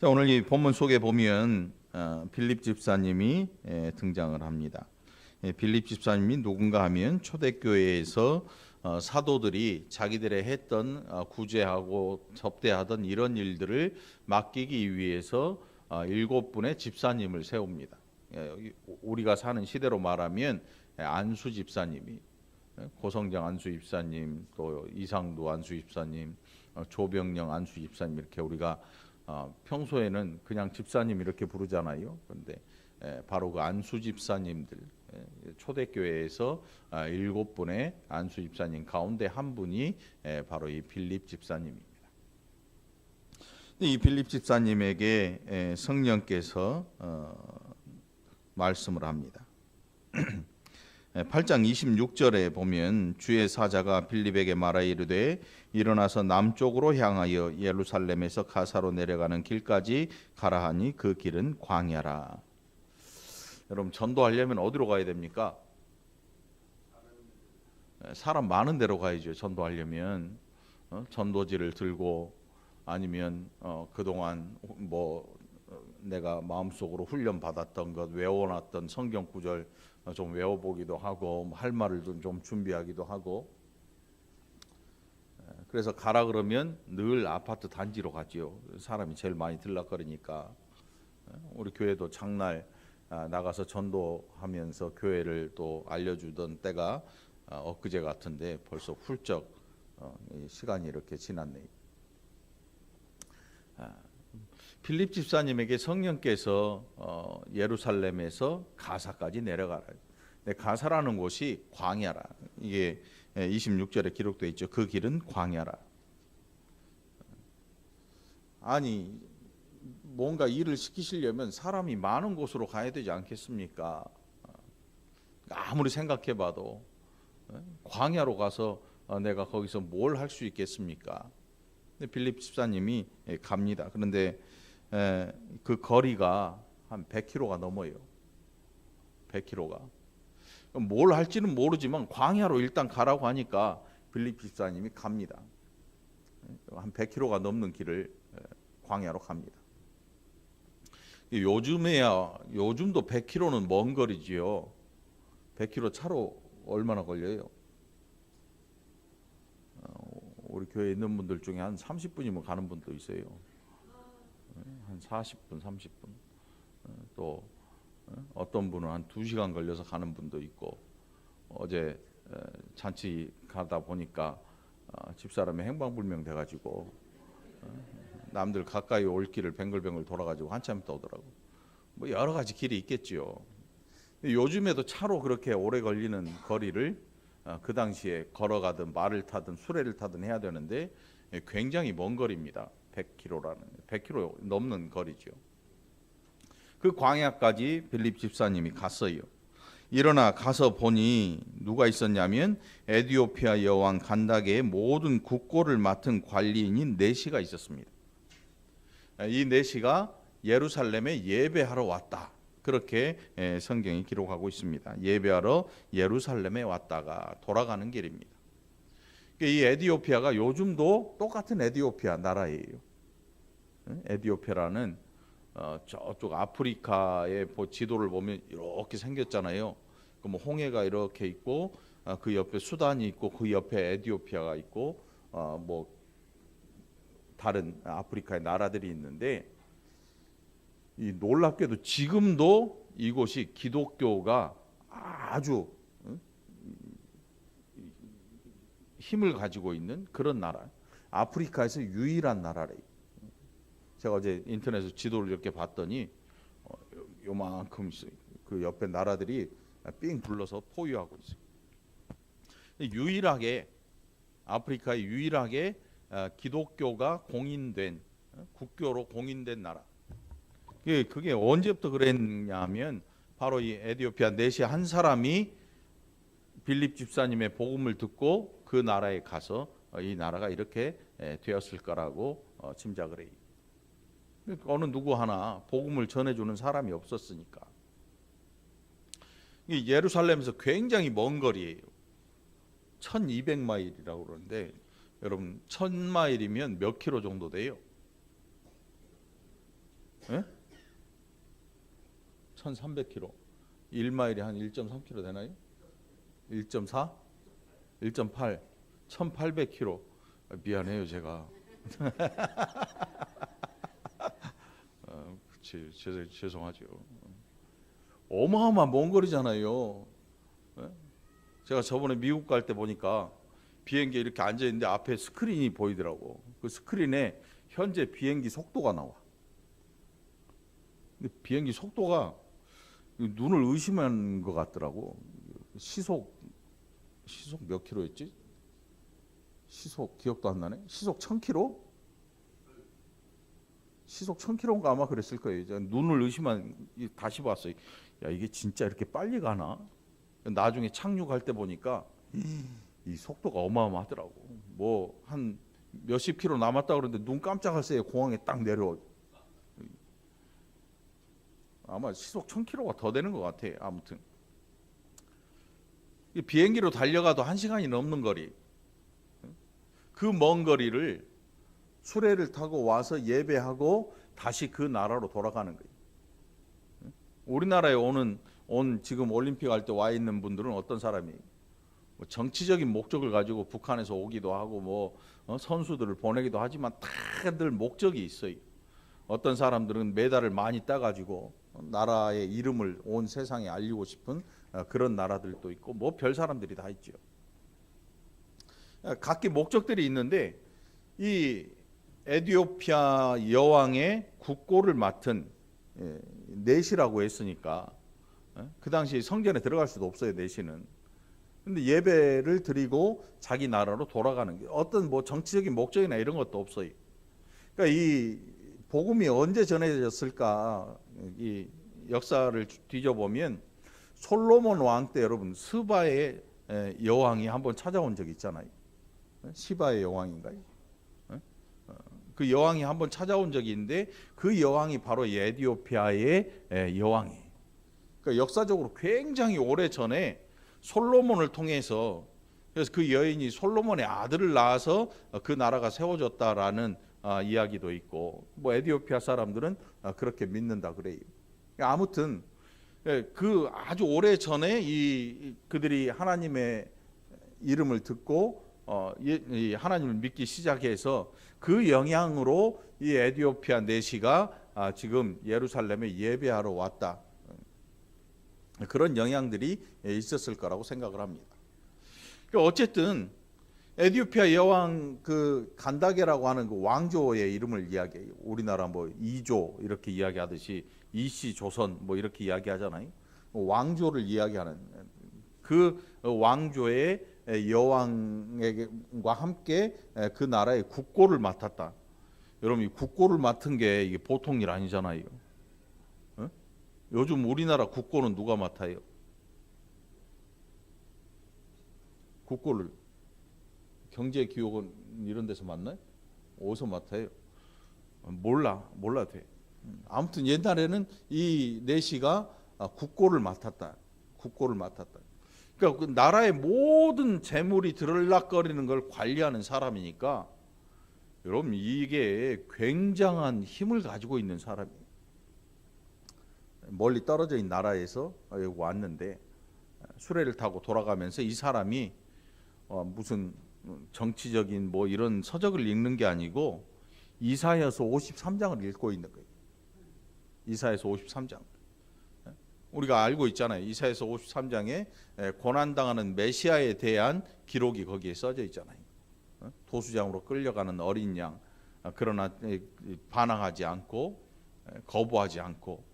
자, 오늘 이 본문 속에 보면 빌립 집사님이 등장을 합니다. 빌립 집사님이 누군가 하면 초대교회에서 사도들이 자기들의 했던 구제하고 접대하던 이런 일들을 맡기기 위해서 7분의 집사님을 세웁니다. 우리가 사는 시대로 말하면 안수 집사님이, 고성정 안수 집사님, 또 이상도 안수 집사님, 조병영 안수 집사님, 이렇게 우리가 평소에는 그냥 집사님 이렇게 부르잖아요. 그런데 바로 그 안수 집사님들, 초대교회에서 7분의 안수 집사님 가운데 한 분이 바로 이 빌립 집사님입니다. 이 빌립 집사님에게 성령께서 말씀을 합니다. 8장 26절에 보면 주의 사자가 빌립에게 말하 이르되 일어나서 남쪽으로 향하여 예루살렘에서 가사로 내려가는 길까지 가라 하니 그 길은 광야라. 여러분, 전도하려면 어디로 가야 됩니까? 사람 많은 데로 가야죠. 전도하려면 전도지를 들고, 아니면 그동안 내가 마음속으로 훈련 받았던 것, 외워놨던 성경 구절 좀 외워보기도 하고, 할 말을 좀 준비하기도 하고. 그래서 가라 그러면 늘 아파트 단지로 가지요. 사람이 제일 많이 들락거리니까. 우리 교회도 장날 나가서 전도하면서 교회를 또 알려주던 때가 엊그제 같은데 벌써 훌쩍 시간이 이렇게 지났네요. 빌립 집사님에게 성령께서 예루살렘에서 가사까지 내려가라. 가사라는 곳이 광야라. 이게 26절에 기록되어 있죠. 그 길은 광야라. 아니, 뭔가 일을 시키시려면 사람이 많은 곳으로 가야 되지 않겠습니까? 아무리 생각해봐도 광야로 가서 내가 거기서 뭘 할 수 있겠습니까? 빌립 집사님이 갑니다. 그런데 그 거리가 한 100km가 넘어요. 100km가. 뭘 할지는 모르지만 광야로 일단 가라고 하니까 빌립 집사님이 갑니다. 한 100km가 넘는 길을 광야로 갑니다. 요즘도 100km는 먼 거리지요. 100km 차로 얼마나 걸려요? 우리 교회에 있는 분들 중에 한 30분이면 가는 분도 있어요. 한 40분, 30분. 또 어떤 분은 한 2시간 걸려서 가는 분도 있고. 어제 잔치 가다 보니까 집사람이 행방불명 돼가지고 남들 가까이 올 길을 뱅글뱅글 돌아가지고 한참 있다 오더라고. 뭐 여러 가지 길이 있겠지요. 요즘에도 차로 그렇게 오래 걸리는 거리를 그 당시에 걸어가든 말을 타든 수레를 타든 해야 되는데 굉장히 먼 거리입니다. 100km 넘는 거리죠. 그 광야까지 빌립 집사님이 갔어요. 일어나 가서 보니 누가 있었냐면 에디오피아 여왕 간다게의 모든 국고를 맡은 관리인인 네시가 있었습니다. 이 네시가 예루살렘에 예배하러 왔다. 그렇게 성경이 기록하고 있습니다. 예배하러 예루살렘에 왔다가 돌아가는 길입니다. 이 에디오피아가 요즘도 똑같은 에디오피아 나라예요. 에디오피아라는 저쪽 아프리카의 지도를 보면 이렇게 생겼잖아요. 그럼 홍해가 이렇게 있고 그 옆에 수단이 있고 그 옆에 에디오피아가 있고 뭐 다른 아프리카의 나라들이 있는데, 이 놀랍게도 지금도 이곳이 기독교가 아주 힘을 가지고 있는 그런 나라, 아프리카에서 유일한 나라래요. 제가 어제 인터넷에서 지도를 이렇게 봤더니 요만큼 그 옆에 나라들이 삥 둘러서 포위하고 있어요. 유일하게 아프리카에 유일하게 기독교가 공인된, 국교로 공인된 나라. 그게 언제부터 그랬냐면 바로 이 에디오피아 네시 한 사람이 빌립 집사님의 복음을 듣고 그 나라에 가서 이 나라가 이렇게 되었을 거라고 짐작을 해요. 어느 누구 하나 복음을 전해주는 사람이 없었으니까. 예루살렘에서 굉장히 먼 거리예요. 1200마일이라고 그러는데, 여러분 1000마일이면 몇 킬로 정도 돼요? 예? 1300km. 1마일이 한 1.3km 되나요? 1.4? 1.8? 1800km. 미안해요 제가. 죄송하죠. 어마어마한 먼 거리잖아요. 예? 제가 저번에 미국 갈 때 보니까 비행기에 이렇게 앉아 있는데 앞에 스크린이 보이더라고. 그 스크린에 현재 비행기 속도가 나와. 근데 비행기 속도가 눈을 의심한 것 같더라고. 시속 몇 킬로였지? 시속 기억도 안 나네. 시속 1000km? 시속 1000km인가 아마 그랬을 거예요. 눈을 의심한 다시 봤어요. 야 이게 진짜 이렇게 빨리 가나? 나중에 착륙할 때 보니까 이 속도가 어마어마하더라고. 뭐 한 몇십 킬로 남았다 그러는데 눈 깜짝할 새에 공항에 딱 내려. 아마 시속 1000km가 더 되는 것 같아. 아무튼 비행기로 달려가도 1시간이 넘는 거리. 그 먼 거리를 수레를 타고 와서 예배하고 다시 그 나라로 돌아가는 거예요. 우리나라에 온 지금 올림픽 할 때 와 있는 분들은 어떤 사람이에요? 뭐 정치적인 목적을 가지고 북한에서 오기도 하고 뭐 선수들을 보내기도 하지만 다들 목적이 있어요. 어떤 사람들은 메달을 많이 따가지고 나라의 이름을 온 세상에 알리고 싶은 그런 나라들도 있고 뭐 별 사람들이 다 있죠. 각기 목적들이 있는데 이 에티오피아 여왕의 국고를 맡은 넷이라고 했으니까 그 당시 성전에 들어갈 수도 없어요. 넷이는. 근데 예배를 드리고 자기 나라로 돌아가는 게 어떤 뭐 정치적인 목적이나 이런 것도 없어요. 그러니까 이 복음이 언제 전해졌을까? 이 역사를 뒤져보면 솔로몬 왕 때 여러분 스바의 여왕이 한번 찾아온 적이 있잖아요. 시바의 여왕인가요? 그 여왕이 한번 찾아온 적이 있는데 그 여왕이 바로 에티오피아의 여왕이에요. 그러니까 역사적으로 굉장히 오래 전에 솔로몬을 통해서 그래서 그 여인이 솔로몬의 아들을 낳아서 그 나라가 세워졌다라는 이야기도 있고 뭐 에티오피아 사람들은 그렇게 믿는다 그래요. 아무튼 그 아주 오래 전에 그들이 하나님의 이름을 듣고 하나님을 믿기 시작해서 그 영향으로 이 에티오피아 내시가 지금 예루살렘에 예배하러 왔다. 그런 영향들이 있었을 거라고 생각을 합니다. 어쨌든 에티오피아 여왕 그 간다게라고 하는 그 왕조의 이름을 이야기해요. 우리나라 뭐 이조 이렇게 이야기하듯이 이씨 조선 뭐 이렇게 이야기하잖아요. 왕조를 이야기하는 그 왕조의 여왕과 함께 그 나라의 국고를 맡았다. 여러분 이 국고를 맡은 게 이게 보통 일 아니잖아요. 요즘 우리나라 국고는 누가 맡아요? 국고를 경제기획원 이런 데서 맡나요? 어디서 맡아요? 몰라 돼. 아무튼 옛날에는 이 내시가 국고를 맡았다. 국고를 맡았다. 그러니까 그 나라의 모든 재물이 들락거리는 걸 관리하는 사람이니까 여러분 이게 굉장한 힘을 가지고 있는 사람이에요. 멀리 떨어져 있는 나라에서 여기 왔는데 수레를 타고 돌아가면서 이 사람이 무슨 정치적인 뭐 이런 서적을 읽는 게 아니고 이사야서 53장을 읽고 있는 거예요. 이사야서 53장. 우리가 알고 있잖아요. 이사야서 53장에 고난당하는 메시아에 대한 기록이 거기에 써져 있잖아요. 도수장으로 끌려가는 어린 양, 그러나 반항하지 않고 거부하지 않고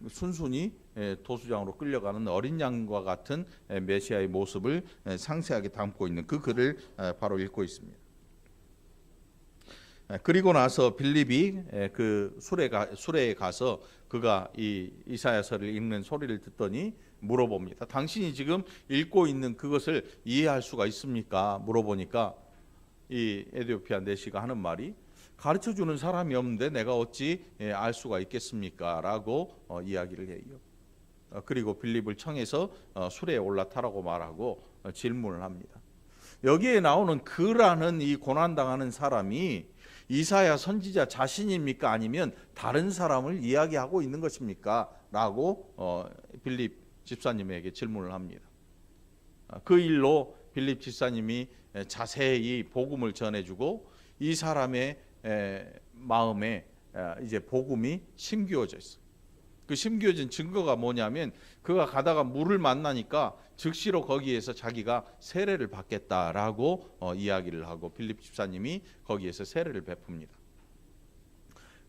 순순히 도수장으로 끌려가는 어린 양과 같은 메시아의 모습을 상세하게 담고 있는 그 글을 바로 읽고 있습니다. 그리고 나서 빌립이 그 수레에 가서 그가 이 이사야서를 읽는 소리를 듣더니 물어봅니다. 당신이 지금 읽고 있는 그것을 이해할 수가 있습니까? 물어보니까 이 에티오피아 내시가 하는 말이 가르쳐 주는 사람이 없는데 내가 어찌 알 수가 있겠습니까? 라고 이야기를 해요. 그리고 빌립을 청해서 수레에 올라타라고 말하고 질문을 합니다. 여기에 나오는 그라는 이 고난당하는 사람이 이사야 선지자 자신입니까? 아니면 다른 사람을 이야기하고 있는 것입니까? 라고 빌립 집사님에게 질문을 합니다. 그 일로 빌립 집사님이 자세히 복음을 전해주고 이 사람의 마음에 이제 복음이 심기어져 있어요. 그 심기어진 증거가 뭐냐면 그가 가다가 물을 만나니까 즉시로 거기에서 자기가 세례를 받겠다라고 이야기를 하고 빌립 집사님이 거기에서 세례를 베풉니다.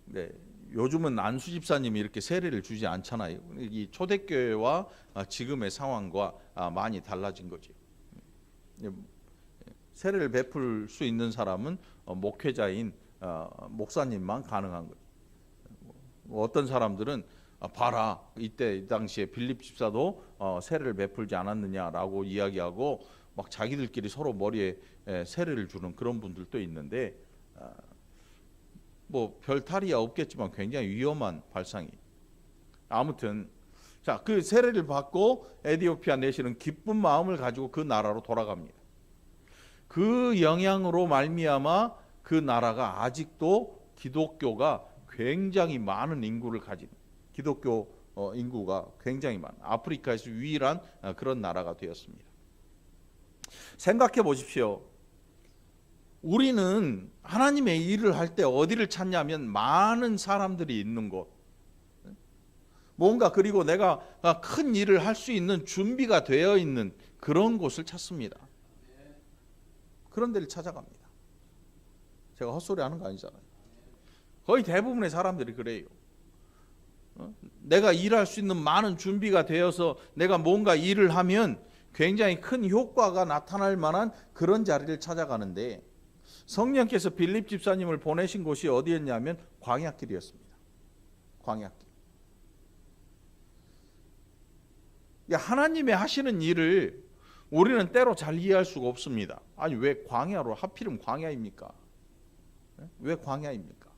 네, 요즘은 안수 집사님이 이렇게 세례를 주지 않잖아요. 이 초대교회와 지금의 상황과 많이 달라진 거죠. 세례를 베풀 수 있는 사람은 목회자인 목사님만 가능한 거예요. 어떤 사람들은 봐라, 이때 이 당시에 빌립 집사도 세례를 베풀지 않았느냐라고 이야기하고 막 자기들끼리 서로 머리에 세례를 주는 그런 분들도 있는데 뭐 별탈이야 없겠지만 굉장히 위험한 발상이. 아무튼 자, 그 세례를 받고 에디오피아 내시는 기쁜 마음을 가지고 그 나라로 돌아갑니다. 그 영향으로 말미암아 그 나라가 아직도 기독교가 굉장히 많은 인구를 가진, 기독교 인구가 굉장히 많은 아프리카에서 유일한 그런 나라가 되었습니다. 생각해 보십시오. 우리는 하나님의 일을 할 때 어디를 찾냐면 많은 사람들이 있는 곳, 뭔가 그리고 내가 큰 일을 할 수 있는 준비가 되어 있는 그런 곳을 찾습니다. 그런 데를 찾아갑니다. 제가 헛소리 하는 거 아니잖아요. 거의 대부분의 사람들이 그래요. 내가 일할 수 있는 많은 준비가 되어서 내가 뭔가 일을 하면 굉장히 큰 효과가 나타날 만한 그런 자리를 찾아가는데 성령께서 빌립 집사님을 보내신 곳이 어디였냐면 광야길이었습니다. 광야길. 하나님의 하시는 일을 우리는 때로 잘 이해할 수가 없습니다. 아니 왜 광야로 하필이면 광야입니까? 왜 광야입니까?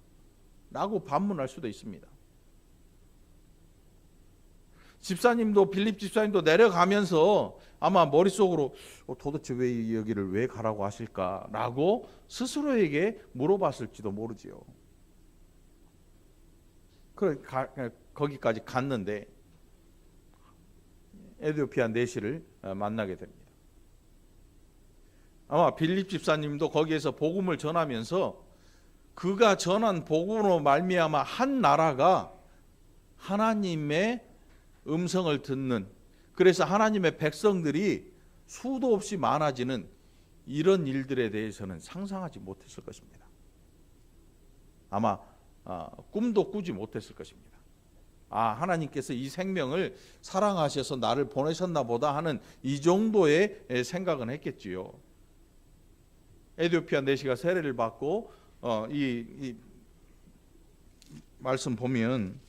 라고 반문할 수도 있습니다. 집사님도 빌립 집사님도 내려가면서 아마 머릿속으로 도대체 왜 여기를 왜 가라고 하실까라고 스스로에게 물어봤을지도 모르지요. 거기까지 갔는데 에디오피아 내시를 만나게 됩니다. 아마 빌립 집사님도 거기에서 복음을 전하면서 그가 전한 복음으로 말미암아 한 나라가 하나님의 음성을 듣는, 그래서 하나님의 백성들이 수도 없이 많아지는 이런 일들에 대해서는 상상하지 못했을 것입니다. 아마 꿈도 꾸지 못했을 것입니다. 하나님께서 이 생명을 사랑하셔서 나를 보내셨나 보다 하는 이 정도의 생각은 했겠지요. 에디오피아 내시가 세례를 받고 이 말씀 보면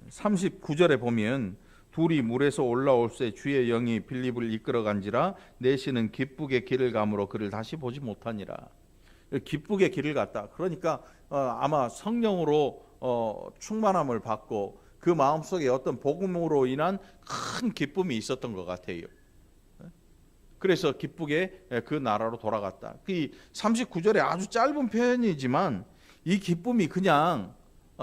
39절에 보면 둘이 물에서 올라올새 주의 영이 빌립을 이끌어간지라 내시는 기쁘게 길을 가므로 그를 다시 보지 못하니라. 기쁘게 길을 갔다. 그러니까 아마 성령으로 충만함을 받고 그 마음속에 어떤 복음으로 인한 큰 기쁨이 있었던 것 같아요. 그래서 기쁘게 그 나라로 돌아갔다. 그 39절에 아주 짧은 표현이지만 이 기쁨이 그냥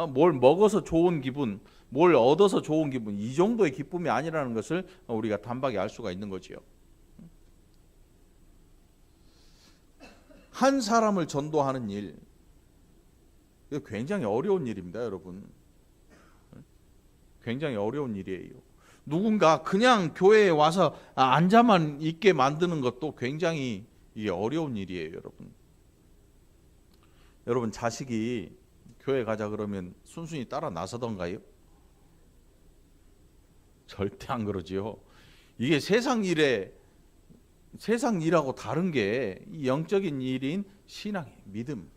뭘 먹어서 좋은 기분, 뭘 얻어서 좋은 기분, 이 정도의 기쁨이 아니라는 것을 우리가 단박에 알 수가 있는 거지요. 한 사람을 전도하는 일, 이거 굉장히 어려운 일입니다, 여러분. 굉장히 어려운 일이에요. 누군가 그냥 교회에 와서 앉아만 있게 만드는 것도 굉장히 이게 어려운 일이에요, 여러분. 여러분 자식이 교회 가자 그러면 순순히 따라 나서던가요? 절대 안 그러지요. 이게 세상 일하고 다른 게 이 영적인 일인 신앙의 믿음.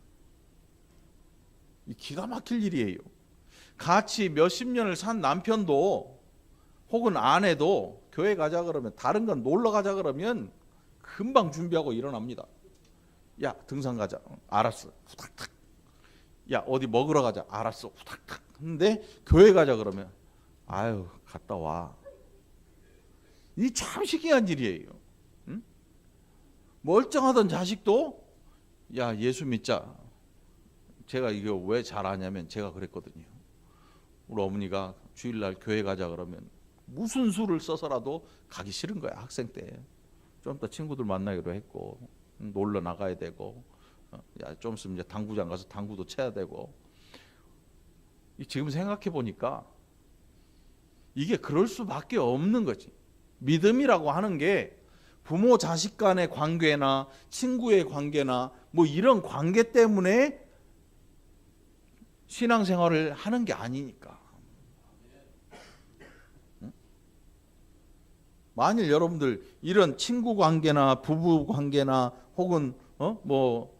이 기가 막힐 일이에요. 같이 몇십 년을 산 남편도 혹은 아내도 교회 가자 그러면, 다른 건 놀러 가자 그러면 금방 준비하고 일어납니다. 야 등산 가자. 알았어. 후닥닥. 야 어디 먹으러 가자. 알았어. 후닥닥. 근데 교회 가자 그러면 아유 갔다 와. 이 참 신기한 일이에요. 응? 멀쩡하던 자식도 야 예수 믿자. 제가 이거 왜 잘하냐면 제가 그랬거든요. 우리 어머니가 주일날 교회 가자 그러면 무슨 수를 써서라도 가기 싫은 거야. 학생 때 좀 더 친구들 만나기로 했고 놀러 나가야 되고 좀 있으면 이제 당구장 가서 당구도 쳐야 되고. 지금 생각해 보니까 이게 그럴 수밖에 없는 거지. 믿음이라고 하는 게 부모 자식 간의 관계나 친구의 관계나 뭐 이런 관계 때문에 신앙생활을 하는 게 아니니까. 만일 여러분들 이런 친구 관계나 부부 관계나 혹은 뭐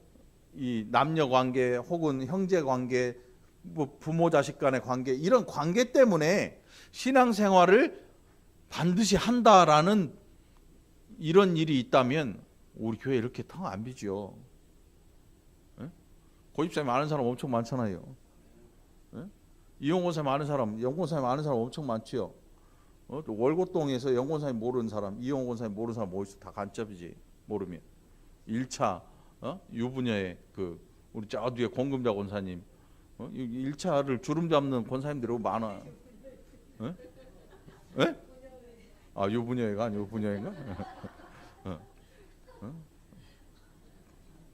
이 남녀 관계 혹은 형제 관계 뭐 부모 자식 간의 관계 이런 관계 때문에 신앙생활을 반드시 한다라는 이런 일이 있다면 우리 교회 이렇게 텅 안 비죠. 고집사님 아는 사람 엄청 많잖아요. 이용권사님 아는 사람, 영권사님 아는 사람 엄청 많지요. 또 월곶동에서 영권사님 모르는 사람, 이용권사님 모르는 사람 뭐 있어? 다 간첩이지. 모르면 1차 유부녀의 그 우리 저 뒤에 공금자 권사님 1차를 주름 잡는 권사님들이 많아. 예? 아 유부녀회가 아니고 부녀회인가?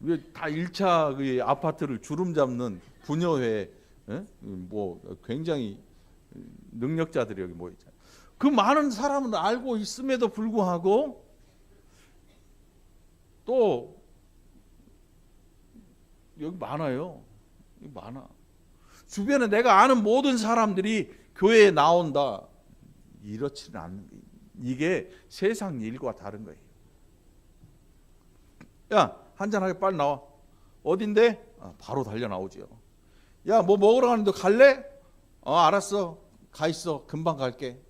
왜 다 1차 그 아파트를 주름 잡는 부녀회 뭐 굉장히 능력자들이 여기 모여 있잖아요. 그 많은 사람은 알고 있음에도 불구하고 또 여기 많아요. 여기 많아. 주변에 내가 아는 모든 사람들이 교회에 나온다. 이렇지는 않는 거예요. 이게 세상 일과 다른 거예요. 야 한잔하게 빨리 나와. 어딘데? 바로 달려 나오죠. 야 뭐 먹으러 가는데 갈래? 알았어. 가 있어. 금방 갈게.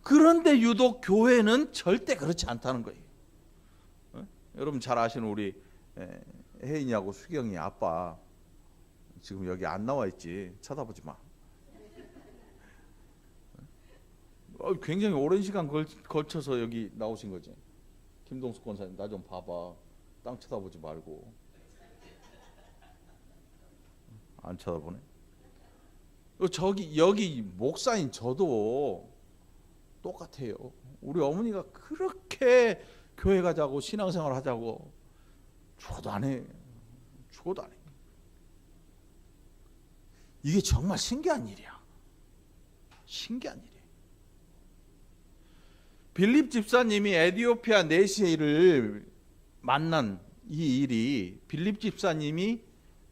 그런데 유독 교회는 절대 그렇지 않다는 거예요. 여러분 잘 아시는 우리 혜인이하고 수경이 아빠 지금 여기 안 나와 있지. 쳐다보지 마. 굉장히 오랜 시간 걸쳐서 여기 나오신 거지. 김동숙 권사님 나 좀 봐봐. 땅 쳐다보지 말고. 안 쳐다보네. 여기 목사인 저도 똑같아요. 우리 어머니가 그렇게 교회 가자고 신앙생활 하자고 죽어도 안 해. 죽어도 안 해. 이게 정말 신기한 일이야. 신기한 일이야. 빌립 집사님이 에티오피아 내시를 만난 이 일이 빌립 집사님이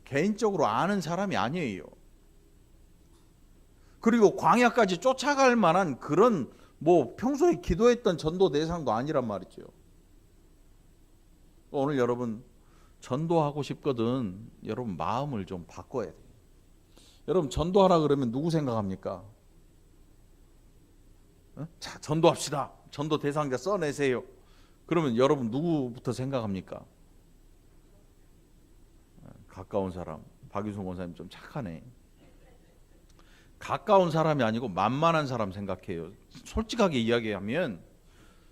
개인적으로 아는 사람이 아니에요. 그리고 광야까지 쫓아갈 만한 그런 뭐 평소에 기도했던 전도 대상도 아니란 말이죠. 오늘 여러분 전도하고 싶거든. 여러분 마음을 좀 바꿔야 돼요. 여러분 전도하라 그러면 누구 생각합니까? 자 전도합시다. 전도 대상자 써내세요. 그러면 여러분 누구부터 생각합니까? 가까운 사람. 박유순 권사님 좀 착하네. 가까운 사람이 아니고 만만한 사람 생각해요. 솔직하게 이야기하면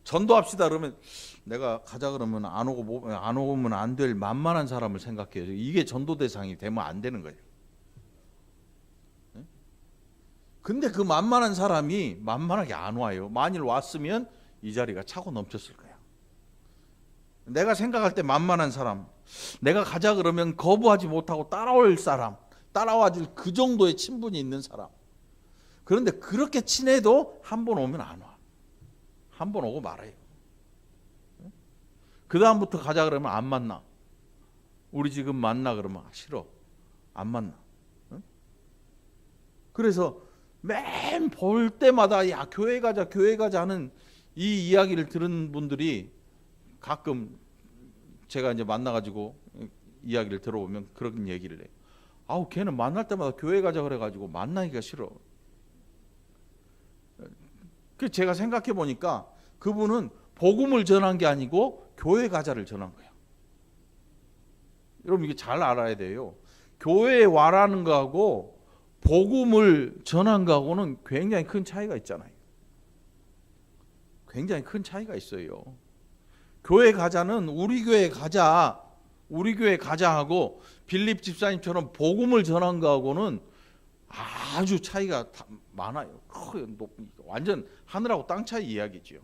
전도합시다 그러면 내가 가자 그러면 안 오면 안 될 만만한 사람을 생각해요. 이게 전도 대상이 되면 안 되는 거예요. 근데 그 만만한 사람이 만만하게 안 와요. 만일 왔으면 이 자리가 차고 넘쳤을 거야. 내가 생각할 때 만만한 사람, 내가 가자 그러면 거부하지 못하고 따라올 사람, 따라와 줄 그 정도의 친분이 있는 사람. 그런데 그렇게 친해도 한 번 오면 안 와. 한 번 오고 말아요. 그 다음부터 가자 그러면 안 만나. 우리 지금 만나 그러면 싫어. 안 만나. 그래서 맨 볼 때마다 야 교회 가자 하는 이 이야기를 들은 분들이 가끔 제가 이제 만나가지고 이야기를 들어보면 그런 얘기를 해요. 아우 걔는 만날 때마다 교회 가자 그래가지고 만나기가 싫어. 그 제가 생각해 보니까 그분은 복음을 전한 게 아니고 교회 가자를 전한 거야. 여러분 이게 잘 알아야 돼요. 교회에 와라는 거하고 복음을 전한 거하고는 굉장히 큰 차이가 있잖아요. 굉장히 큰 차이가 있어요. 교회 가자는 우리 교회 가자 우리 교회 가자 하고 빌립 집사님처럼 복음을 전한 거하고는 아주 차이가 많아요. 완전 하늘하고 땅 차이 이야기죠.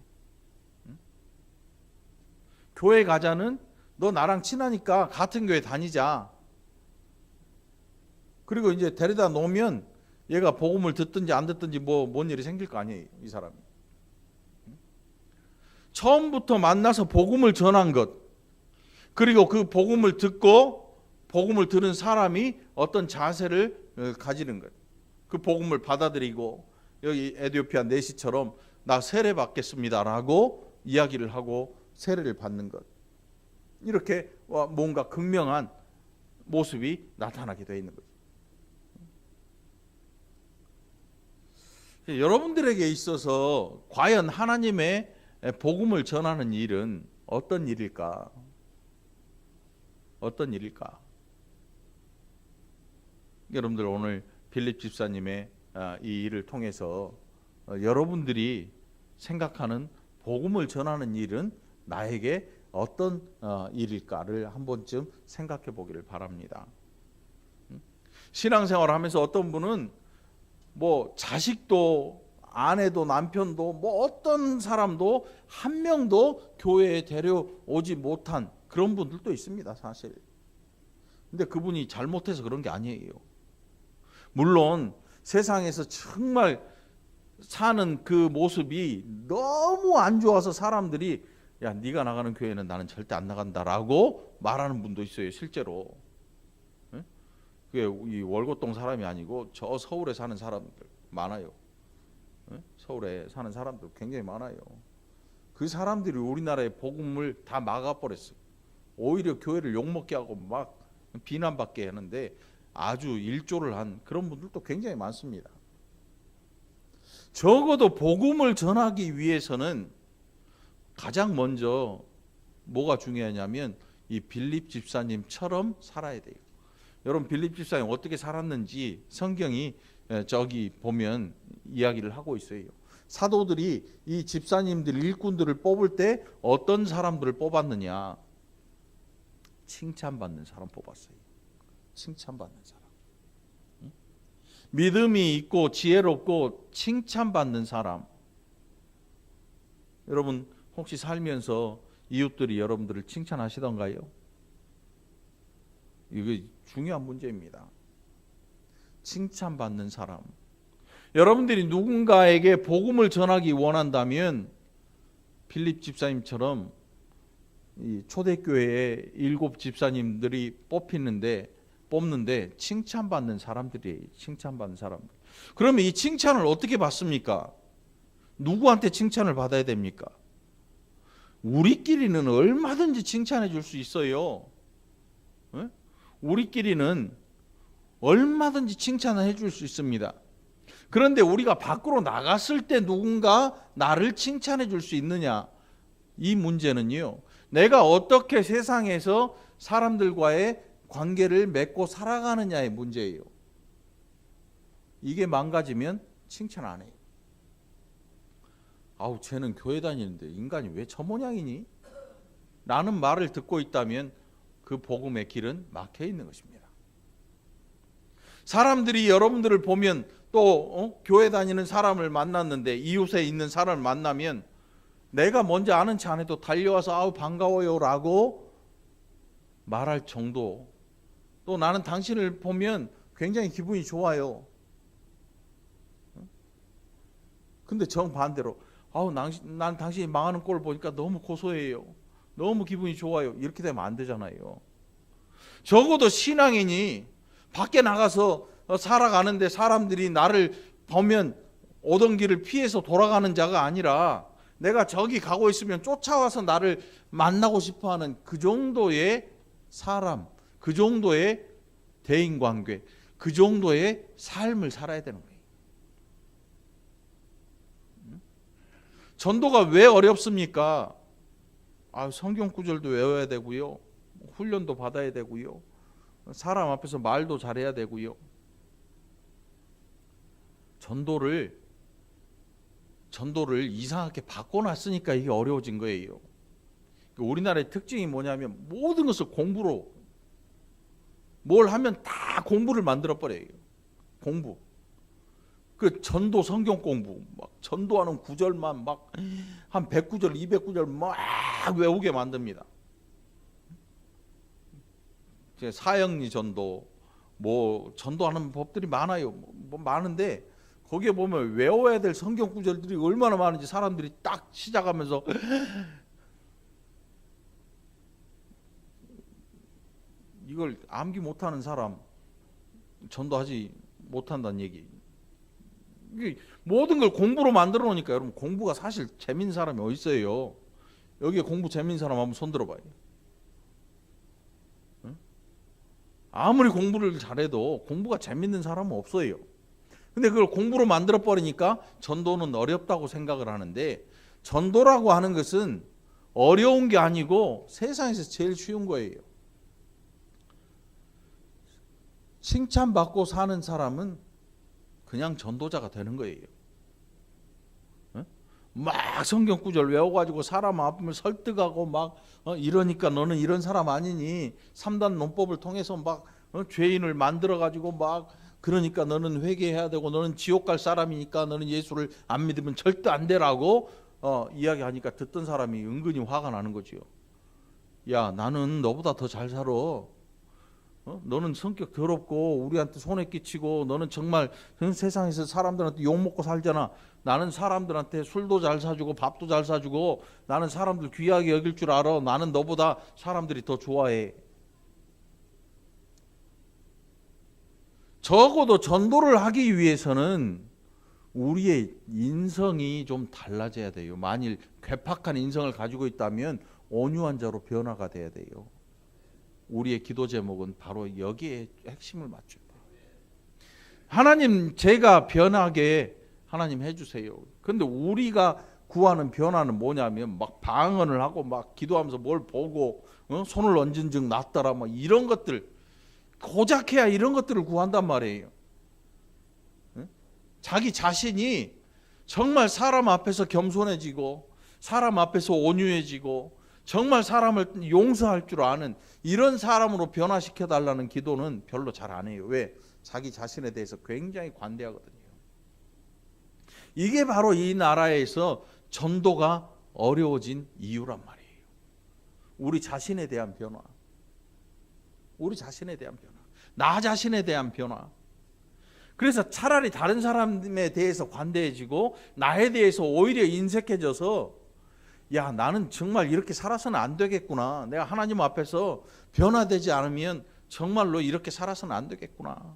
교회 가자는 너 나랑 친하니까 같은 교회 다니자. 그리고 이제 데려다 놓으면 얘가 복음을 듣든지 안 듣든지 뭔 일이 생길 거 아니에요, 이 사람이. 처음부터 만나서 복음을 전한 것, 그리고 그 복음을 듣고 복음을 들은 사람이 어떤 자세를 가지는 것, 그 복음을 받아들이고 여기 에티오피아 내시처럼 나 세례 받겠습니다라고 이야기를 하고 세례를 받는 것, 이렇게 뭔가 극명한 모습이 나타나게 되어 있는 거죠. 여러분들에게 있어서 과연 하나님의 복음을 전하는 일은 어떤 일일까? 어떤 일일까? 여러분들 오늘 빌립 집사님의 이 일을 통해서 여러분들이 생각하는 복음을 전하는 일은 나에게 어떤 일일까를 한 번쯤 생각해 보기를 바랍니다. 신앙생활을 하면서 어떤 분은 자식도 아내도 남편도 어떤 사람도 한 명도 교회에 데려오지 못한 그런 분들도 있습니다, 사실. 근데 그분이 잘못해서 그런 게 아니에요. 물론 세상에서 정말 사는 그 모습이 너무 안 좋아서 사람들이 야, 네가 나가는 교회는 나는 절대 안 나간다라고 말하는 분도 있어요, 실제로. 그게 이 월곶동 사람이 아니고 저 서울에 사는 사람들 많아요. 서울에 사는 사람들 굉장히 많아요. 그 사람들이 우리나라의 복음을 다 막아버렸어요. 오히려 교회를 욕먹게 하고 막 비난받게 하는데 아주 일조를 한 그런 분들도 굉장히 많습니다. 적어도 복음을 전하기 위해서는 가장 먼저 뭐가 중요하냐면 이 빌립 집사님처럼 살아야 돼요. 여러분 빌립 집사님 어떻게 살았는지 성경이 저기 보면 이야기를 하고 있어요. 사도들이 이 집사님들 일꾼들을 뽑을 때 어떤 사람들을 뽑았느냐? 칭찬받는 사람 뽑았어요. 칭찬받는 사람. 믿음이 있고 지혜롭고 칭찬받는 사람. 여러분 혹시 살면서 이웃들이 여러분들을 칭찬하시던가요? 이거 중요한 문제입니다. 칭찬받는 사람. 여러분들이 누군가에게 복음을 전하기 원한다면 빌립 집사님처럼 이 초대교회의 7 집사님들이 뽑는데 칭찬받는 사람들이에요. 칭찬받는 사람들. 그러면 이 칭찬을 어떻게 받습니까? 누구한테 칭찬을 받아야 됩니까? 우리끼리는 얼마든지 칭찬해 줄 수 있어요. 우리끼리는 얼마든지 칭찬을 해줄 수 있습니다. 그런데 우리가 밖으로 나갔을 때 누군가 나를 칭찬해 줄 수 있느냐? 이 문제는요, 내가 어떻게 세상에서 사람들과의 관계를 맺고 살아가느냐의 문제예요. 이게 망가지면 칭찬 안 해요. 아우, 쟤는 교회 다니는데 인간이 왜 저 모양이니? 라는 말을 듣고 있다면 그 복음의 길은 막혀 있는 것입니다. 사람들이 여러분들을 보면 또 교회 다니는 사람을 만났는데 이웃에 있는 사람을 만나면 내가 먼저 아는 체 안 해도 달려와서 아우 반가워요 라고 말할 정도, 또 나는 당신을 보면 굉장히 기분이 좋아요. 근데 정반대로 아우 난 당신이 망하는 꼴을 보니까 너무 고소해요, 너무 기분이 좋아요, 이렇게 되면 안 되잖아요. 적어도 신앙인이 밖에 나가서 살아가는데 사람들이 나를 보면 오던 길을 피해서 돌아가는 자가 아니라 내가 저기 가고 있으면 쫓아와서 나를 만나고 싶어하는 그 정도의 사람, 그 정도의 대인관계, 그 정도의 삶을 살아야 되는 거예요. 전도가 왜 어렵습니까? 성경 구절도 외워야 되고요, 훈련도 받아야 되고요, 사람 앞에서 말도 잘해야 되고요. 전도를 이상하게 바꿔놨으니까 이게 어려워진 거예요. 우리나라의 특징이 뭐냐면 모든 것을 공부로, 뭘 하면 다 공부를 만들어 버려요. 공부. 그 전도 성경 공부, 막 전도하는 구절만 막 한 100구절, 200구절 막 외우게 만듭니다. 사형리 전도, 뭐 전도하는 법들이 많아요. 뭐 많은데 거기에 보면 외워야 될 성경 구절들이 얼마나 많은지 사람들이 딱 시작하면서 이걸 암기 못하는 사람 전도하지 못한다는 얘기. 이게 모든 걸 공부로 만들어 놓으니까 여러분, 공부가 사실 재밌는 사람이 어디 있어요? 여기에 공부 재밌는 사람 한번 손 들어봐요. 아무리 공부를 잘해도 공부가 재밌는 사람은 없어요. 근데 그걸 공부로 만들어 버리니까 전도는 어렵다고 생각을 하는데, 전도라고 하는 것은 어려운 게 아니고 세상에서 제일 쉬운 거예요. 칭찬받고 사는 사람은 그냥 전도자가 되는 거예요. 막 성경 구절 외워가지고 사람 앞을 설득하고 막 이러니까 너는 이런 사람 아니니, 3단 논법을 통해서 막 죄인을 만들어가지고 막 그러니까 너는 회개해야 되고 너는 지옥 갈 사람이니까 너는 예수를 안 믿으면 절대 안 되라고 이야기하니까 듣던 사람이 은근히 화가 나는 거지요. 야, 나는 너보다 더 잘 살아. 너는 성격 더럽고 우리한테 손해 끼치고 너는 정말 세상에서 사람들한테 욕먹고 살잖아. 나는 사람들한테 술도 잘 사주고 밥도 잘 사주고 나는 사람들 귀하게 여길 줄 알아. 나는 너보다 사람들이 더 좋아해. 적어도 전도를 하기 위해서는 우리의 인성이 좀 달라져야 돼요. 만일 괴팍한 인성을 가지고 있다면 온유한 자로 변화가 돼야 돼요. 우리의 기도 제목은 바로 여기에 핵심을 맞춰요. 하나님, 제가 변하게 하나님 해주세요. 근데 우리가 구하는 변화는 뭐냐면 막 방언을 하고 막 기도하면서 뭘 보고 손을 얹은 즉 낫더라 뭐 이런 것들, 고작해야 이런 것들을 구한단 말이에요. 자기 자신이 정말 사람 앞에서 겸손해지고 사람 앞에서 온유해지고 정말 사람을 용서할 줄 아는 이런 사람으로 변화시켜 달라는 기도는 별로 잘 안 해요. 왜? 자기 자신에 대해서 굉장히 관대하거든요. 이게 바로 이 나라에서 전도가 어려워진 이유란 말이에요. 우리 자신에 대한 변화, 우리 자신에 대한 변화, 나 자신에 대한 변화. 그래서 차라리 다른 사람에 대해서 관대해지고 나에 대해서 오히려 인색해져서, 야, 나는 정말 이렇게 살아서는 안 되겠구나. 내가 하나님 앞에서 변화되지 않으면 정말로 이렇게 살아서는 안 되겠구나.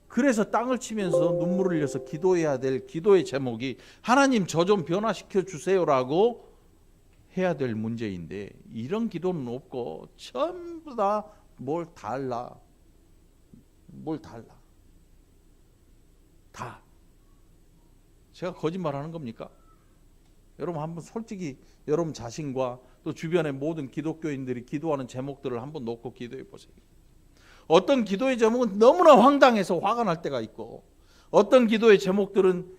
그래서 땅을 치면서 눈물을 흘려서 기도해야 될 기도의 제목이 하나님 저 좀 변화시켜 주세요라고 해야 될 문제인데, 이런 기도는 없고 전부 다 뭘 달라. 뭘 달라. 다. 제가 거짓말하는 겁니까? 여러분 한번 솔직히 여러분 자신과 또 주변의 모든 기독교인들이 기도하는 제목들을 한번 놓고 기도해 보세요. 어떤 기도의 제목은 너무나 황당해서 화가 날 때가 있고, 어떤 기도의 제목들은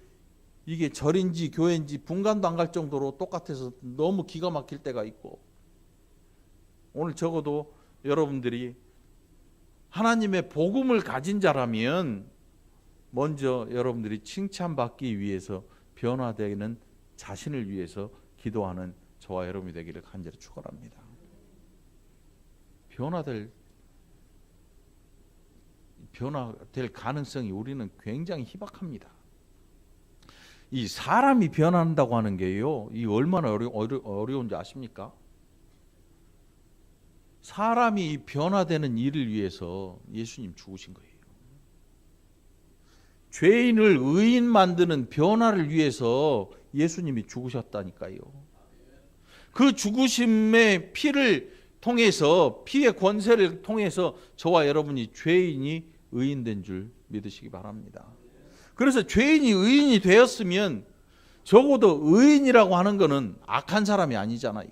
이게 절인지 교회인지 분간도 안 갈 정도로 똑같아서 너무 기가 막힐 때가 있고, 오늘 적어도 여러분들이 하나님의 복음을 가진 자라면 먼저 여러분들이 칭찬받기 위해서 변화되는 자신을 위해서 기도하는 저와 여러분이 되기를 간절히 축원합니다. 변화될 가능성이 우리는 굉장히 희박합니다. 이 사람이 변한다고 하는 게요, 이 얼마나 어려운지 아십니까? 사람이 변화되는 일을 위해서 예수님 죽으신 거예요. 죄인을 의인 만드는 변화를 위해서 예수님이 죽으셨다니까요. 그 죽으심의 피를 통해서, 피의 권세를 통해서 저와 여러분이 죄인이 의인된 줄 믿으시기 바랍니다. 그래서 죄인이 의인이 되었으면 적어도 의인이라고 하는 것은 악한 사람이 아니잖아요.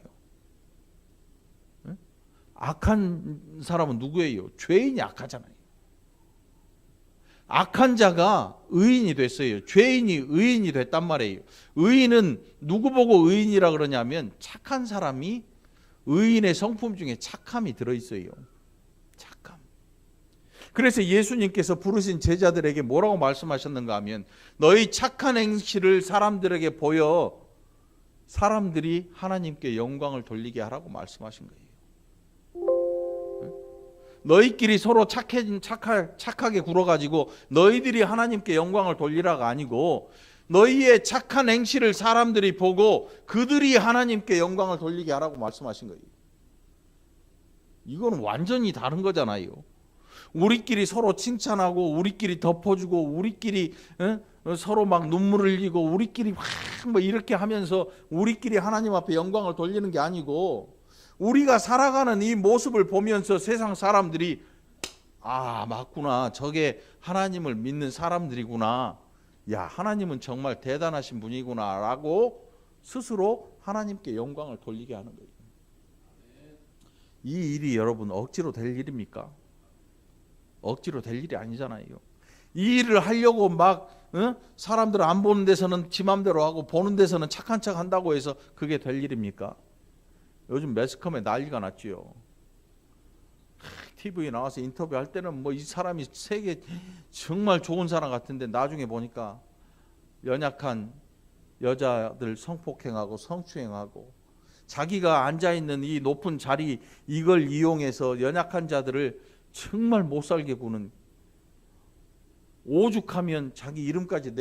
악한 사람은 누구예요? 죄인이 악하잖아요. 악한 자가 의인이 됐어요. 죄인이 의인이 됐단 말이에요. 의인은 누구 보고 의인이라 그러냐면 착한 사람이, 의인의 성품 중에 착함이 들어있어요. 착함. 그래서 예수님께서 부르신 제자들에게 뭐라고 말씀하셨는가 하면, 너희 착한 행실을 사람들에게 보여 사람들이 하나님께 영광을 돌리게 하라고 말씀하신 거예요. 너희끼리 서로 착하게 굴어가지고 너희들이 하나님께 영광을 돌리라가 아니고, 너희의 착한 행실을 사람들이 보고 그들이 하나님께 영광을 돌리게 하라고 말씀하신 거예요. 이거는 완전히 다른 거잖아요. 우리끼리 서로 칭찬하고 우리끼리 덮어주고 우리끼리 서로 막 눈물을 흘리고 우리끼리 뭐 이렇게 하면서 우리끼리 하나님 앞에 영광을 돌리는 게 아니고, 우리가 살아가는 이 모습을 보면서 세상 사람들이 아, 맞구나, 저게 하나님을 믿는 사람들이구나, 야, 하나님은 정말 대단하신 분이구나 라고 스스로 하나님께 영광을 돌리게 하는 거예요. 이 일이 여러분 억지로 될 일입니까? 억지로 될 일이 아니잖아요. 이 일을 하려고 막 사람들 안 보는 데서는 지 맘대로 하고 보는 데서는 착한 척 한다고 해서 그게 될 일입니까? 요즘 매스컴에 난리가 났지요. TV에 나와서 인터뷰할 때는 뭐 이 사람이 세계 정말 좋은 사람 같은데 나중에 보니까 연약한 여자들 성폭행하고 성추행하고, 자기가 앉아있는 이 높은 자리 이걸 이용해서 연약한 자들을 정말 못살게 구는, 오죽하면 자기 이름까지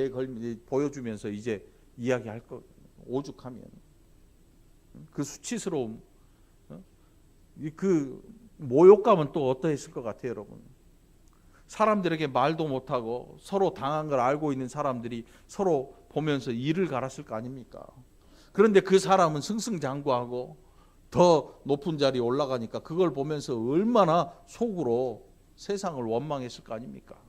보여주면서 이제 이야기할 거. 오죽하면 그 수치스러움, 그 모욕감은 또 어떠했을 것 같아요, 여러분? 사람들에게 말도 못하고 서로 당한 걸 알고 있는 사람들이 서로 보면서 이를 갈았을 거 아닙니까? 그런데 그 사람은 승승장구하고 더 높은 자리에 올라가니까 그걸 보면서 얼마나 속으로 세상을 원망했을 거 아닙니까?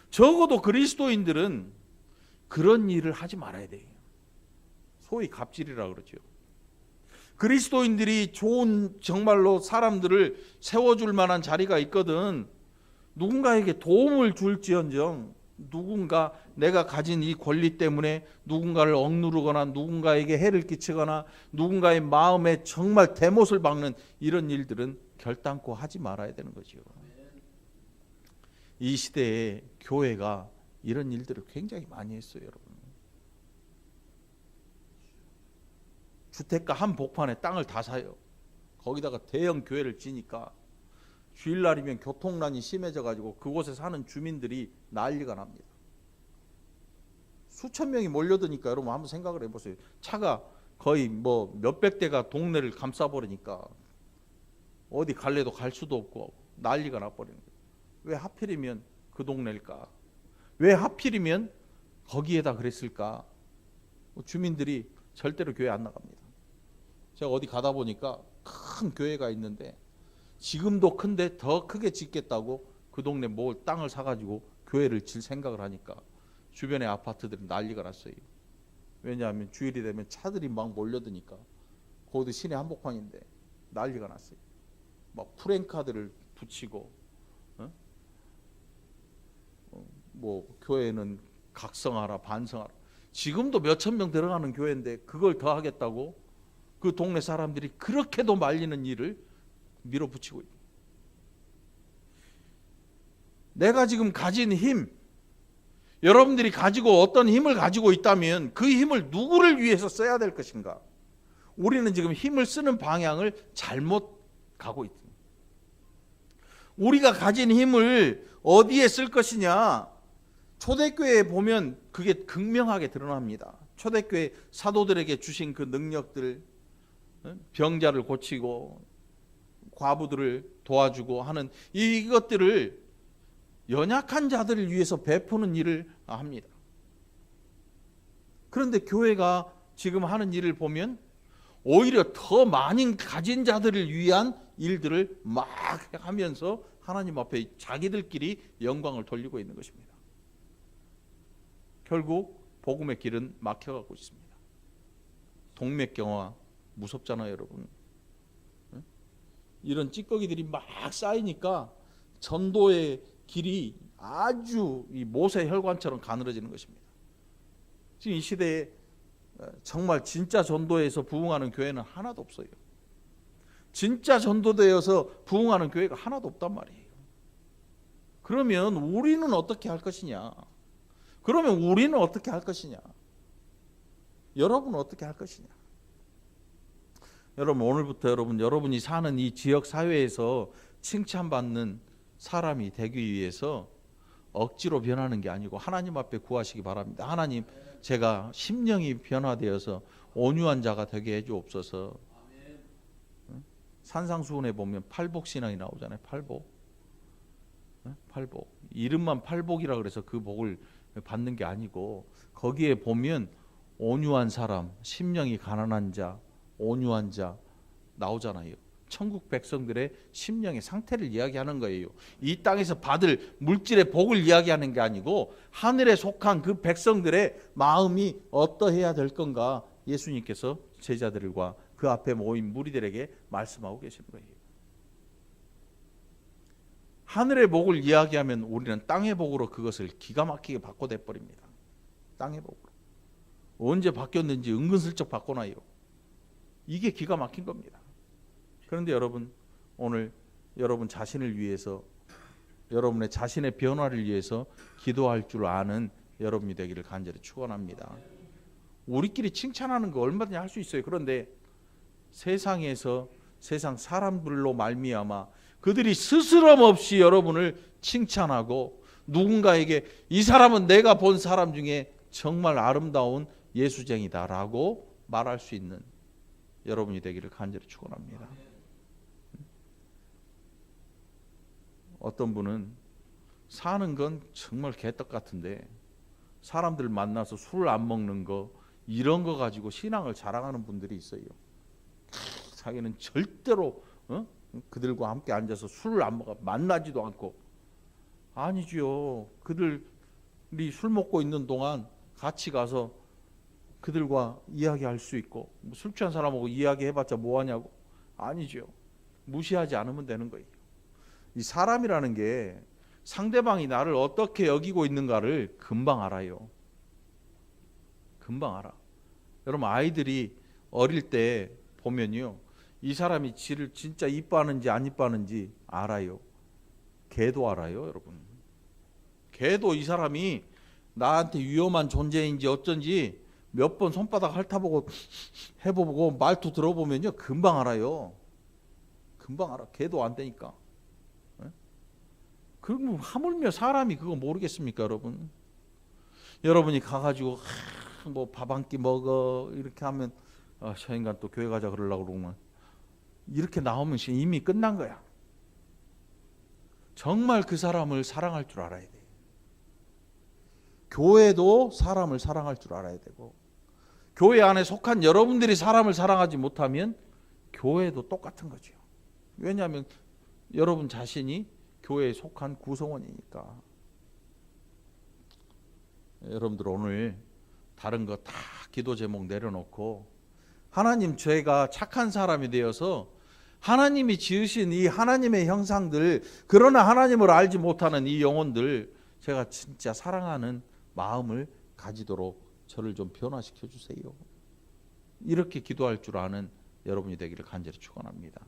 적어도 그리스도인들은 그런 일을 하지 말아야 돼요. 소위 갑질이라 그러죠. 그리스도인들이 좋은, 정말로 사람들을 세워줄 만한 자리가 있거든, 누군가에게 도움을 줄지언정, 누군가 내가 가진 이 권리 때문에 누군가를 억누르거나 누군가에게 해를 끼치거나 누군가의 마음에 정말 대못을 박는 이런 일들은 결단코 하지 말아야 되는 거죠. 이 시대에 교회가 이런 일들을 굉장히 많이 했어요, 여러분. 주택가 한 복판에 땅을 다 사요. 거기다가 대형 교회를 지니까 주일날이면 교통난이 심해져 가지고 그곳에 사는 주민들이 난리가 납니다. 수천 명이 몰려드니까 여러분 한번 생각을 해보세요. 차가 거의 뭐 몇백 대가 동네를 감싸버리니까 어디 갈래도 갈 수도 없고 난리가 나버리는 거예요. 왜 하필이면 그 동네일까? 왜 하필이면 거기에다 그랬을까? 주민들이 절대로 교회 안 나갑니다. 제가 어디 가다 보니까 큰 교회가 있는데 지금도 큰데 더 크게 짓겠다고 그 동네 뭐 땅을 사가지고 교회를 질 생각을 하니까 주변의 아파트들이 난리가 났어요. 왜냐하면 주일이 되면 차들이 막 몰려드니까. 거기도 시내 한복판인데 난리가 났어요. 막 프랭카드를 붙이고 뭐 교회는 각성하라 반성하라. 지금도 몇천 명 들어가는 교회인데 그걸 더 하겠다고 그 동네 사람들이 그렇게도 말리는 일을 밀어붙이고 있다. 내가 지금 가진 힘, 여러분들이 가지고 어떤 힘을 가지고 있다면 그 힘을 누구를 위해서 써야 될 것인가? 우리는 지금 힘을 쓰는 방향을 잘못 가고 있다. 우리가 가진 힘을 어디에 쓸 것이냐? 초대교회에 보면 그게 극명하게 드러납니다. 초대교회 사도들에게 주신 그 능력들, 병자를 고치고 과부들을 도와주고 하는 이것들을 연약한 자들을 위해서 베푸는 일을 합니다. 그런데 교회가 지금 하는 일을 보면 오히려 더 많이 가진 자들을 위한 일들을 막 하면서 하나님 앞에 자기들끼리 영광을 돌리고 있는 것입니다. 결국 복음의 길은 막혀가고 있습니다. 동맥경화 무섭잖아요, 여러분. 이런 찌꺼기들이 막 쌓이니까 전도의 길이 아주 이 모세 혈관처럼 가늘어지는 것입니다. 지금 이 시대에 정말 진짜 전도에서 부흥하는 교회는 하나도 없어요. 진짜 전도되어서 부흥하는 교회가 하나도 없단 말이에요. 그러면 우리는 어떻게 할 것이냐? 그러면 우리는 어떻게 할 것이냐? 여러분은 어떻게 할 것이냐? 여러분, 오늘부터 여러분이 사는 이 지역 사회에서 칭찬받는 사람이 되기 위해서 억지로 변하는 게 아니고 하나님 앞에 구하시기 바랍니다. 하나님, 제가 심령이 변화되어서 온유한 자가 되게 해주옵소서. 산상수훈에 보면 팔복신앙이 나오잖아요. 팔복. 이름만 팔복이라 그래서 그 복을 받는 게 아니고 거기에 보면 온유한 사람, 심령이 가난한 자, 온유한 자 나오잖아요. 천국 백성들의 심령의 상태를 이야기하는 거예요. 이 땅에서 받을 물질의 복을 이야기하는 게 아니고 하늘에 속한 그 백성들의 마음이 어떠해야 될 건가 예수님께서 제자들과 그 앞에 모인 무리들에게 말씀하고 계시는 거예요. 하늘의 복을 이야기하면 우리는 땅의 복으로 그것을 기가 막히게 바꿔내 버립니다. 땅의 복으로. 언제 바뀌었는지 은근슬쩍 바꿔놔요. 이게 기가 막힌 겁니다. 그런데 여러분, 오늘 여러분 자신을 위해서, 여러분의 자신의 변화를 위해서 기도할 줄 아는 여러분이 되기를 간절히 축원합니다. 우리끼리 칭찬하는 거 얼마든지 할 수 있어요. 그런데 세상에서 세상 사람들로 말미암아 그들이 스스럼 없이 여러분을 칭찬하고 누군가에게 이 사람은 내가 본 사람 중에 정말 아름다운 예수쟁이다라고 말할 수 있는 여러분이 되기를 간절히 축원합니다. 어떤 분은 사는 건 정말 개떡 같은데 사람들 만나서 술을 안 먹는 거 이런 거 가지고 신앙을 자랑하는 분들이 있어요. 자기는 절대로 그들과 함께 앉아서 술을 안 먹어 만나지도 않고. 아니지요. 그들이 술 먹고 있는 동안 같이 가서 그들과 이야기할 수 있고, 술 취한 사람하고 이야기해봤자 뭐하냐고. 아니죠. 무시하지 않으면 되는 거예요. 이 사람이라는 게 상대방이 나를 어떻게 여기고 있는가를 금방 알아요. 금방 알아. 여러분, 아이들이 어릴 때 보면요, 이 사람이 지를 진짜 이뻐하는지 안 이뻐하는지 알아요. 개도 알아요, 여러분. 개도 이 사람이 나한테 위험한 존재인지 어쩐지 몇 번 손바닥 핥아보고 해보고 말투 들어보면요, 금방 알아요. 금방 알아. 개도 안 되니까. 그럼 하물며 사람이 그거 모르겠습니까, 여러분? 여러분이 가가지고 뭐 밥 한 끼 먹어 이렇게 하면 저 인간 또 교회 가자 그러려고 그러면 이렇게 나오면 이미 끝난 거야. 정말 그 사람을 사랑할 줄 알아야 돼. 교회도 사람을 사랑할 줄 알아야 되고, 교회 안에 속한 여러분들이 사람을 사랑하지 못하면 교회도 똑같은 거죠. 왜냐하면 여러분 자신이 교회에 속한 구성원이니까. 여러분들 오늘 다른 거 다 기도 제목 내려놓고 하나님, 제가 착한 사람이 되어서 하나님이 지으신 이 하나님의 형상들, 그러나 하나님을 알지 못하는 이 영혼들 제가 진짜 사랑하는 마음을 가지도록 저를 좀 변화시켜 주세요. 이렇게 기도할 줄 아는 여러분이 되기를 간절히 축원합니다.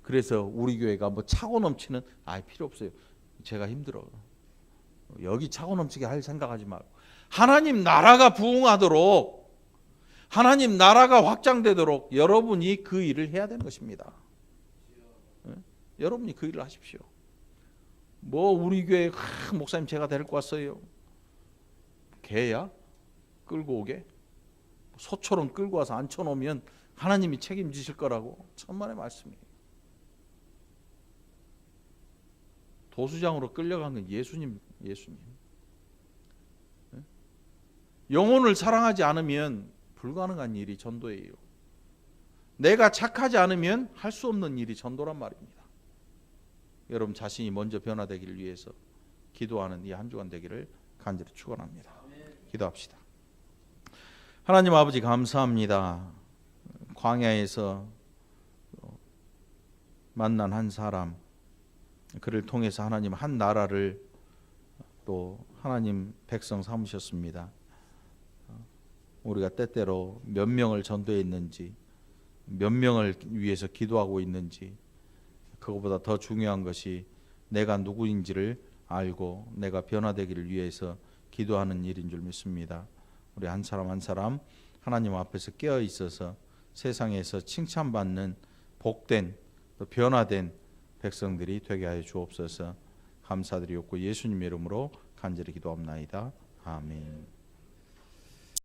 그래서 우리 교회가 뭐 차고 넘치는 필요 없어요. 제가 힘들어. 여기 차고 넘치게 할 생각하지 말고 하나님 나라가 부흥하도록, 하나님 나라가 확장되도록 여러분이 그 일을 해야 되는 것입니다. 여러분이 그 일을 하십시오. 뭐 우리 교회 목사님 제가 데리고 왔어요. 개야? 끌고 오게? 소처럼 끌고 와서 앉혀놓으면 하나님이 책임지실 거라고. 천만의 말씀이에요. 도수장으로 끌려간 건 예수님. 영혼을 사랑하지 않으면 불가능한 일이 전도예요. 내가 착하지 않으면 할 수 없는 일이 전도란 말입니다. 여러분 자신이 먼저 변화되기를 위해서 기도하는 이 한 주간 되기를 간절히 축원합니다. 기도합시다. 하나님 아버지, 감사합니다. 광야에서 만난 한 사람, 그를 통해서 하나님 한 나라를 또 하나님 백성 삼으셨습니다. 우리가 때때로 몇 명을 전도했는지, 몇 명을 위해서 기도하고 있는지, 그것보다 더 중요한 것이 내가 누구인지를 알고 내가 변화되기를 위해서 기도하는 일인 줄 믿습니다. 우리 한 사람 한 사람 하나님 앞에서 깨어 있어서 세상에서 칭찬받는 복된 또 변화된 백성들이 되게 하여 주옵소서. 감사드리옵고 예수님의 이름으로 간절히 기도합나이다. 아멘.